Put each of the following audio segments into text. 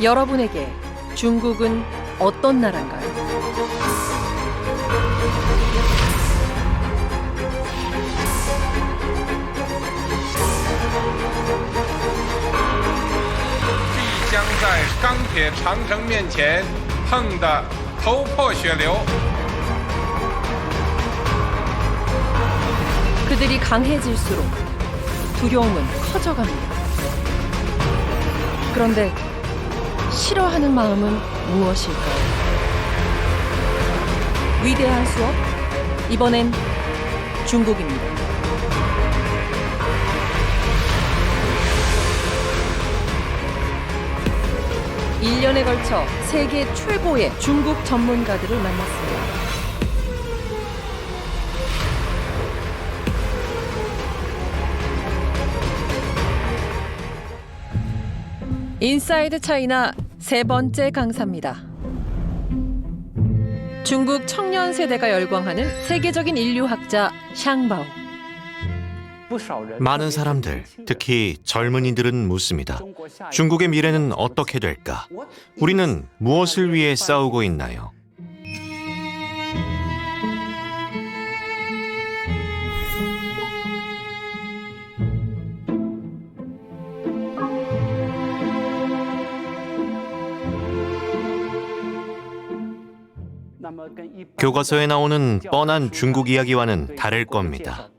여러분에게 중국은 어떤 나라인가요?必将在钢铁长城面前碰得头破血流。 그들이 강해질수록 두려움은 커져갑니다. 그런데 싫어하는 마음은 무엇일까요? 위대한 수업, 이번엔 중국입니다. 일 년에 걸쳐 세계 최고의 중국 전문가들을 만났습니다. 인사이드 차이나 세 번째 강사입니다. 중국 청년 세대가 열광하는 세계적인 인류학자 샹바오. 많은 사람들, 특히 젊은이들은 묻습니다. 중국의 미래는 어떻게 될까? 우리는 무엇을 위해 싸우고 있나요? 교과서에 나오는 뻔한 중국 이야기와는 다를 겁니다.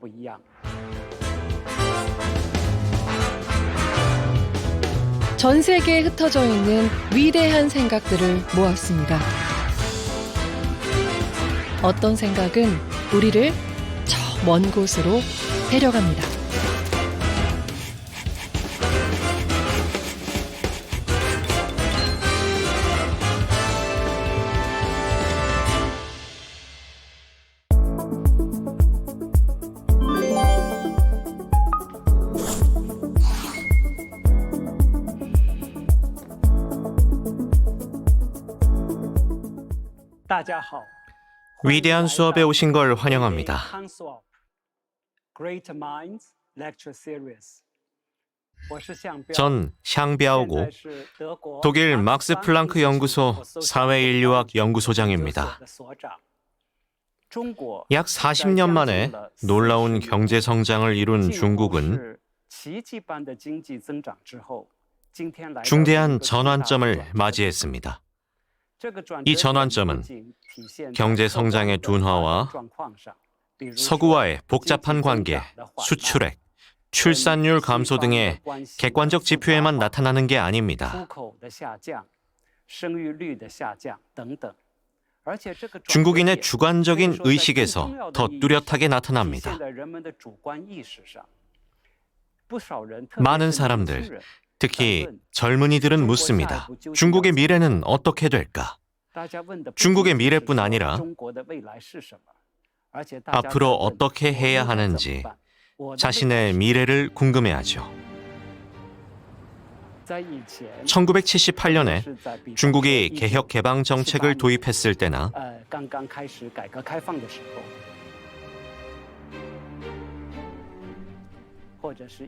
전 세계에 흩어져 있는 위대한 생각들을 모았습니다. 어떤 생각은 우리를 저 먼 곳으로 데려갑니다. 위대한 수업에 오신 걸 환영합니다. 전 샹비아오고 독일 막스 플랑크 연구소 사회인류학 연구소장입니다. 약 40년 만에 놀라운 경제 성장을 이룬 중국은 중대한 전환점을 맞이했습니다. 이 전환점은 경제 성장의 둔화와 서구와의 복잡한 관계, 수출액, 출산율 감소 등의 객관적 지표에만 나타나는 게 아닙니다. 중국인의 주관적인 의식에서 더 뚜렷하게 나타납니다. 많은 사람들, 특히 젊은이들은 묻습니다. 중국의 미래는 어떻게 될까? 중국의 미래뿐 아니라 앞으로 어떻게 해야 하는지 자신의 미래를 궁금해하죠. 1978년에 중국이 개혁 개방 정책을 도입했을 때나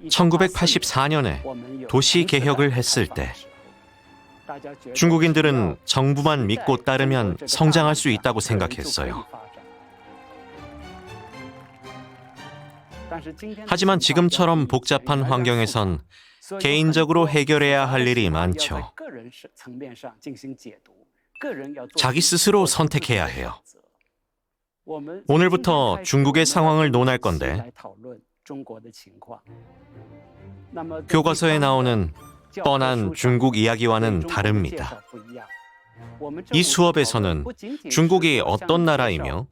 1984년에 도시 개혁을 했을 때 중국인들은 정부만 믿고 따르면 성장할 수 있다고 생각했어요. 하지만 지금처럼 복잡한 환경에선 개인적으로 해결해야 할 일이 많죠. 자기 스스로 선택해야 해요. 오늘부터 중국의 상황을 논할 건데 교과서에 나오는 뻔한 중국 이야기와는 다릅니다. 이 수업에서는 중국이 어떤 나라이며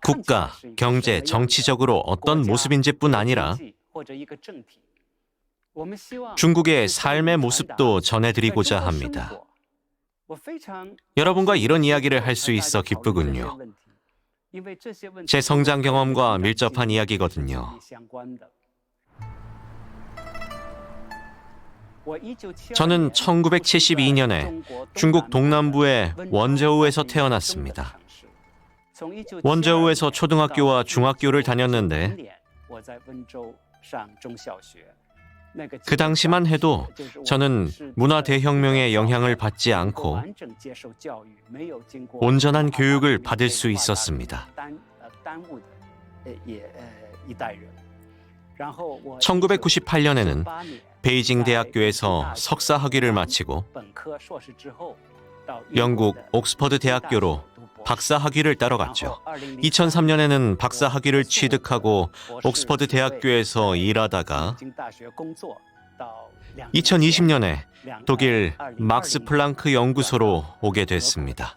국가, 경제, 정치적으로 어떤 모습인지뿐 아니라 중국의 삶의 모습도 전해드리고자 합니다. 여러분과 이런 이야기를 할 수 있어 기쁘군요. 제 성장 경험과 밀접한 이야기거든요. 저는 1972년에 중국 동남부의 원저우에서 태어났습니다. 원저우에서 초등학교와 중학교를 다녔는데 그 당시만 해도 저는 문화 대혁명의 영향을 받지 않고 온전한 교육을 받을 수 있었습니다. 1998년에는 베이징 대학교에서 석사 학위를 마치고 영국 옥스퍼드 대학교로 박사 학위를 따러 갔죠. 2003년에는 박사 학위를 취득하고 옥스퍼드 대학교에서 일하다가 2020년에 독일 막스 플랑크 연구소로 오게 됐습니다.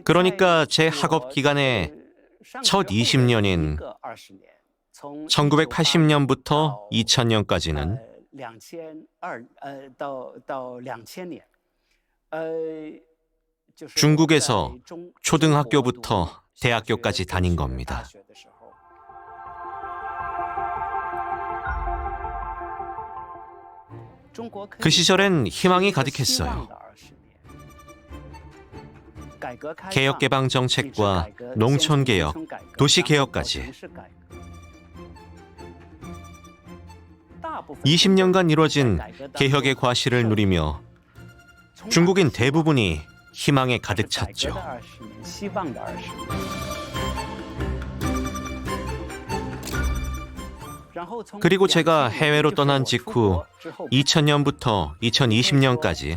그러니까 제 학업 기간의 첫 20년인 1980년부터 2000년까지는 중국에서 초등학교부터 대학교까지 다닌 겁니다. 그 시절엔 희망이 가득했어요. 개혁개방 정책과 농촌개혁, 도시개혁까지 20년간 이뤄진 개혁의 과실을 누리며 중국인 대부분이 희망에 가득 찼죠. 그리고 제가 해외로 떠난 직후 2000년부터 2020년까지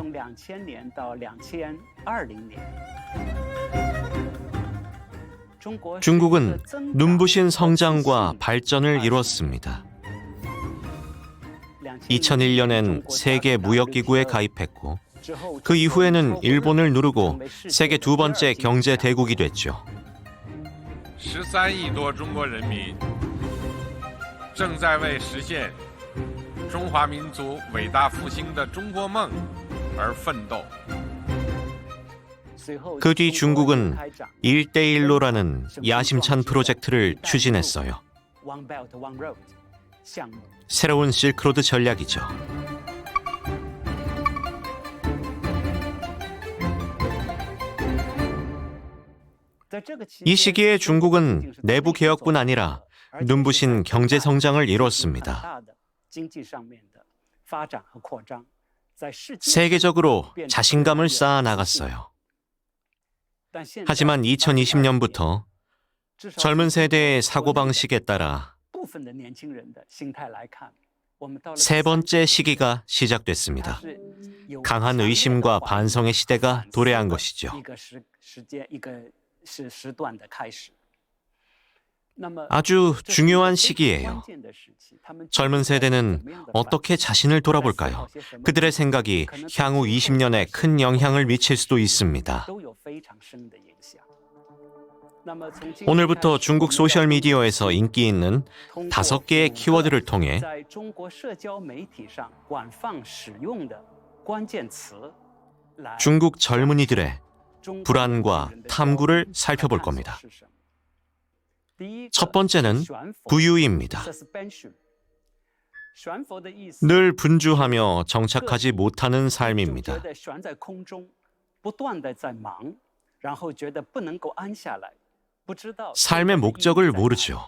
중국은 눈부신 성장과 발전을 이뤘습니다. 2001년엔 세계 무역기구에 가입했고 그 이후에는 일본을 누르고 세계 두 번째 경제 대국이 됐죠. 13亿多中国人民正在为实现中华民族伟大复兴的中国梦而奋斗。 그 뒤 중국은 1대1로라는 야심찬 프로젝트를 추진했어요. 새로운 실크로드 전략이죠. 이 시기에 중국은 내부 개혁뿐 아니라 눈부신 경제 성장을 이뤘습니다. 세계적으로 자신감을 쌓아 나갔어요. 하지만 2020년부터 젊은 세대의 사고방식에 따라 세 번째 시기가 시작됐습니다. 강한 의심과 반성의 시대가 도래한 것이죠. 아주 중요한 시기예요. 젊은 세대는 어떻게 자신을 돌아볼까요? 그들의 생각이 향후 20년에 큰 영향을 미칠 수도 있습니다. 오늘부터 중국 소셜미디어에서 인기 있는 5개의 키워드를 통해 중국 젊은이들의 불안과 탐구를 살펴볼 겁니다. 첫 번째는 부유입니다. 늘 분주하며 정착하지 못하는 삶입니다. 삶의 목적을 모르죠.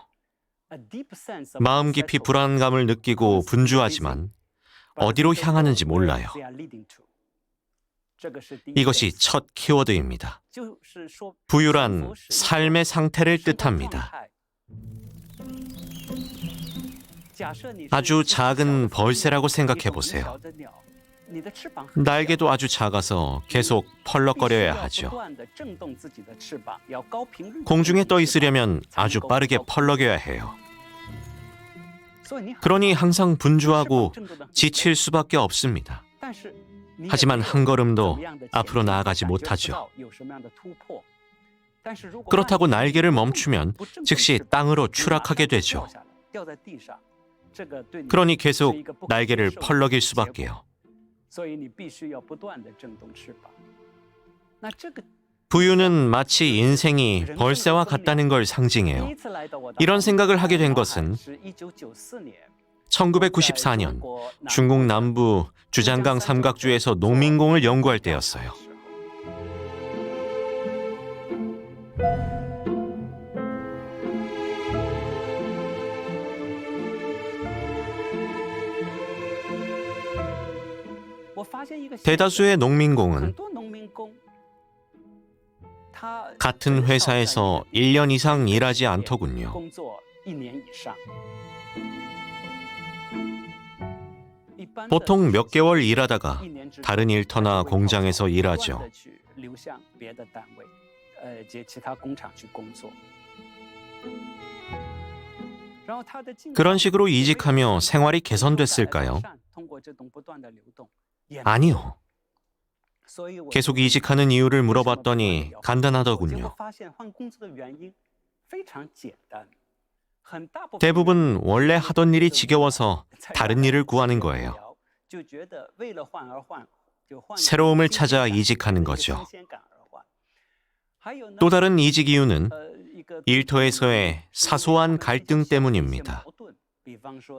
마음 깊이 불안감을 느끼고 분주하지만 어디로 향하는지 몰라요. 이것이 첫 키워드입니다. 부유란 삶의 상태를 뜻합니다. 아주 작은 벌새라고 생각해 보세요. 날개도 아주 작아서 계속 펄럭거려야 하죠. 공중에 떠 있으려면 아주 빠르게 펄럭여야 해요. 그러니 항상 분주하고 지칠 수밖에 없습니다. 하지만 한 걸음도 앞으로 나아가지 못하죠. 그렇다고 날개를 멈추면 즉시 땅으로 추락하게 되죠. 그러니 계속 날개를 펄럭일 수밖에요. 부유는 마치 인생이 벌새와 같다는 걸 상징해요. 이런 생각을 하게 된 것은 1994년 중국 남부 주장강 삼각주에서 농민공을 연구할 때였어요. 대다수의 농민공은 같은 회사에서 1년 이상 일하지 않더군요. 보통 몇 개월 일하다가 다른 일터나 공장에서 일하죠. 그런 식으로 이직하며 생활이 개선됐을까요? 아니요. 계속 이직하는 이유를 물어봤더니 간단하더군요. 대부분 원래 하던 일이 지겨워서 다른 일을 구하는 거예요. 새로움을 찾아 이직하는 거죠. 또 다른 이직 이유는 일터에서의 사소한 갈등 때문입니다.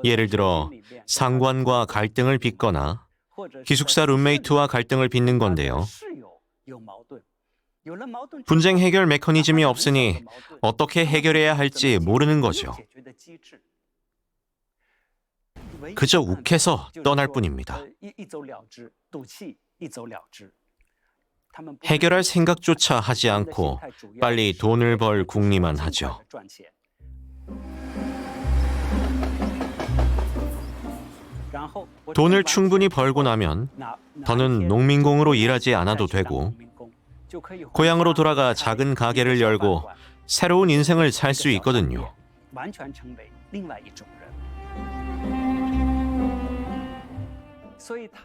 예를 들어 상관과 갈등을 빚거나 기숙사 룸메이트와 갈등을 빚는 건데요. 분쟁 해결 메커니즘이 없으니 어떻게 해결해야 할지 모르는 거죠. 그저 욱해서 떠날 뿐입니다. 해결할 생각조차 하지 않고 빨리 돈을 벌 궁리만 하죠. 돈을 충분히 벌고 나면 더는 농민공으로 일하지 않아도 되고 고향으로 돌아가 작은 가게를 열고 새로운 인생을 살 수 있거든요.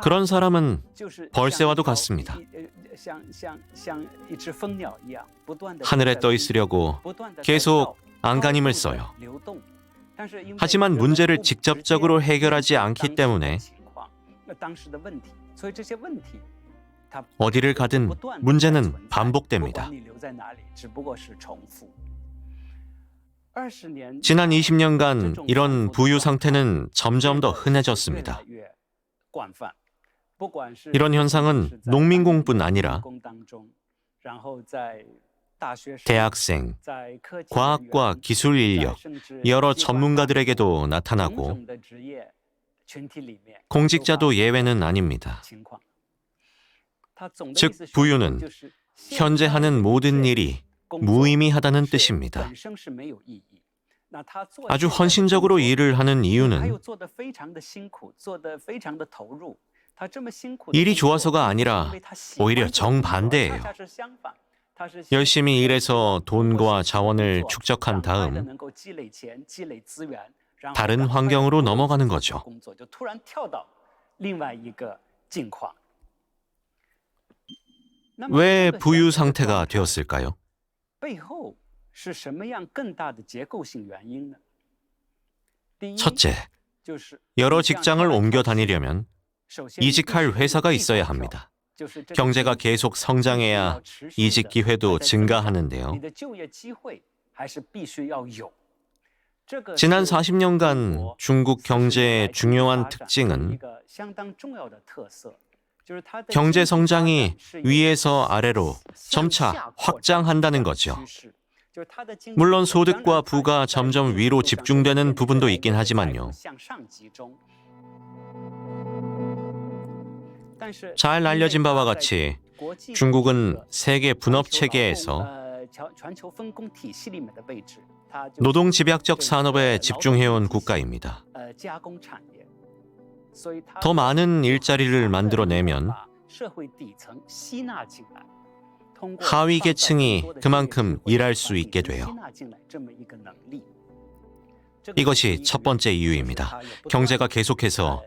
그런 사람은 벌새와도 같습니다. 하늘에 떠 있으려고 계속 안간힘을 써요. 하지만 문제를 직접적으로 해결하지 않기 때문에 어디를 가든 문제는 반복됩니다. 지난 20년간 이런 부유 상태는 점점 더 흔해졌습니다. 이런 현상은 농민공뿐 아니라 대학생, 과학과 기술 인력, 여러 전문가들에게도 나타나고 공직자도 예외는 아닙니다. 즉, 부유는 현재 하는 모든 일이 무의미하다는 뜻입니다. 아주 헌신적으로 일을 하는 이유는 일이 좋아서가 아니라 오히려 정반대예요. 열심히 일해서 돈과 자원을 축적한 다음 다른 환경으로 넘어가는 거죠. 왜 부유 상태가 되었을까요? 첫째, 여러 직장을 옮겨 다니려면 이직할 회사가 있어야 합니다. 경제가 계속 성장해야 이직 기회도 증가하는데요. 지난 40년간 중국 경제의 중요한 특징은 경제 성장이 위에서 아래로 점차 확장한다는 거죠. 물론 소득과 부가 점점 위로 집중되는 부분도 있긴 하지만요. 잘 알려진 바와 같이 중국은 세계 분업 체계에서 노동 집약적 산업에 집중해온 국가입니다. 더 많은 일자리를 만들어내면 하위 계층이 그만큼 일할 수 있게 돼요. 이것이 첫 번째 이유입니다. 경제가 계속해서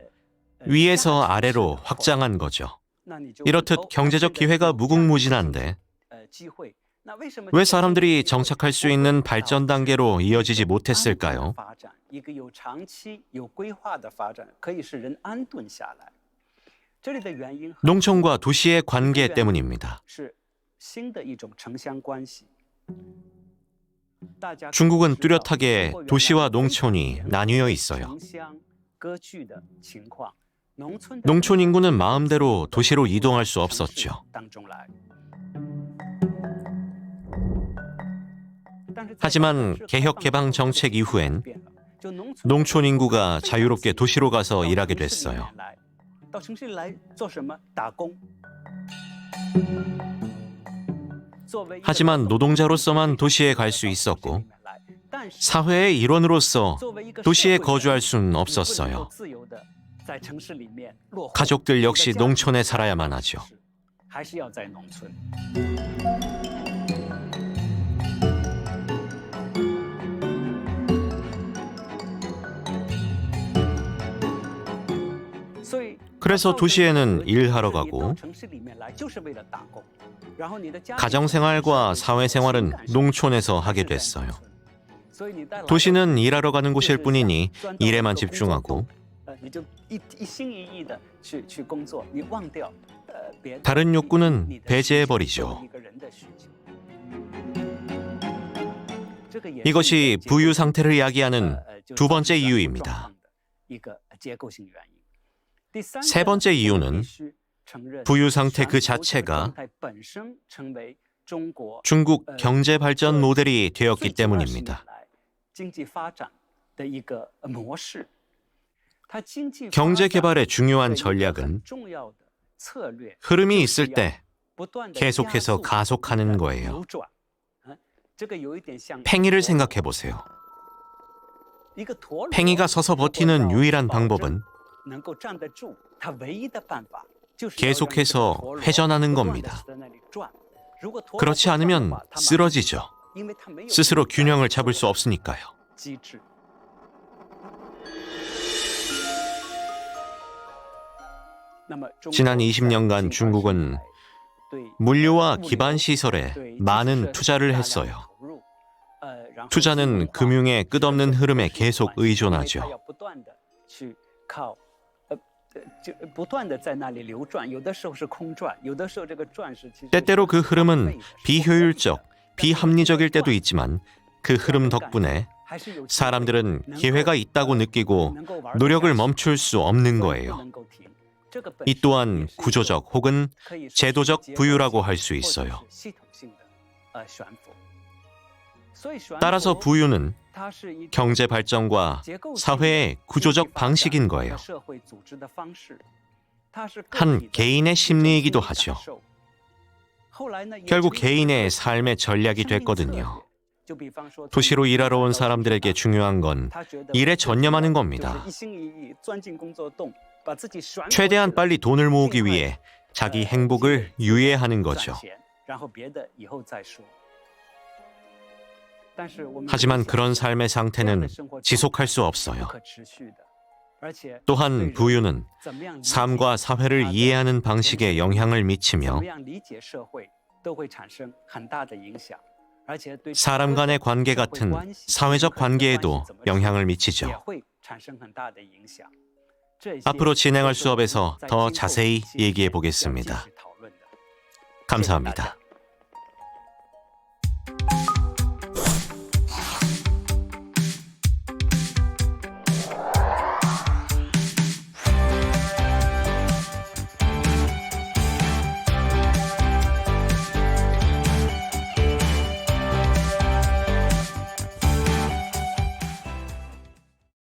위에서 아래로 확장한 거죠. 이렇듯 경제적 기회가 무궁무진한데 왜 사람들이 정착할 수 있는 발전 단계로 이어지지 못했을까요? 농촌과 도시의 관계 때문입니다. 중국은 뚜렷하게 도시와 농촌이 나뉘어 있어요. 농촌 인구는 마음대로 도시로 이동할 수 없었죠. 하지만 개혁 개방 정책 이후엔 농촌 인구가 자유롭게 도시로 가서 일하게 됐어요. 하지만 노동자로서만 도시에 갈 수 있었고 사회의 일원으로서 도시에 거주할 수는 없었어요. 가족들 역시 농촌에 살아야만 하죠. 그래서 도시에는 일하러 가고 가정생활과 사회생활은 농촌에서 하게 됐어요. 도시는 일하러 가는 곳일 뿐이니 일에만 집중하고 다른 욕구는 배제해버리죠. 이것이 부유 상태를 이야기하는 두 번째 이유입니다. 세 번째 이유는 부유 상태 그 자체가 중국 경제 발전 모델이 되었기 때문입니다. 경제 개발의 중요한 전략은 흐름이 있을 때 계속해서 가속하는 거예요. 팽이를 생각해 보세요. 팽이가 서서 버티는 유일한 방법은 계속해서 회전하는 겁니다. 그렇지 않으면 쓰러지죠. 스스로 균형을 잡을 수 없으니까요. 지난 20년간 중국은 물류와 기반 시설에 많은 투자를 했어요. 투자는 금융의 끝없는 흐름에 계속 의존하죠. 때때로 그 흐름은 비효율적, 비합리적일 때도 있지만 그 흐름 덕분에 사람들은 기회가 있다고 느끼고 노력을 멈출 수 없는 거예요. 이 또한 구조적 혹은 제도적 부유라고 할 수 있어요. 따라서 부유는 경제 발전과 사회의 구조적 방식인 거예요. 한 개인의 심리이기도 하죠. 결국 개인의 삶의 전략이 됐거든요. 도시로 일하러 온 사람들에게 중요한 건 일에 전념하는 겁니다. 최대한 빨리 돈을 모으기 위해 자기 행복을 유예하는 거죠. 하지만 그런 삶의 상태는 지속할 수 없어요. 또한 부유는 삶과 사회를 이해하는 방식에 영향을 미치며 사람 간의 관계 같은 사회적 관계에도 영향을 미치죠. 앞으로 진행할 수업에서 더 자세히 얘기해 보겠습니다. 감사합니다.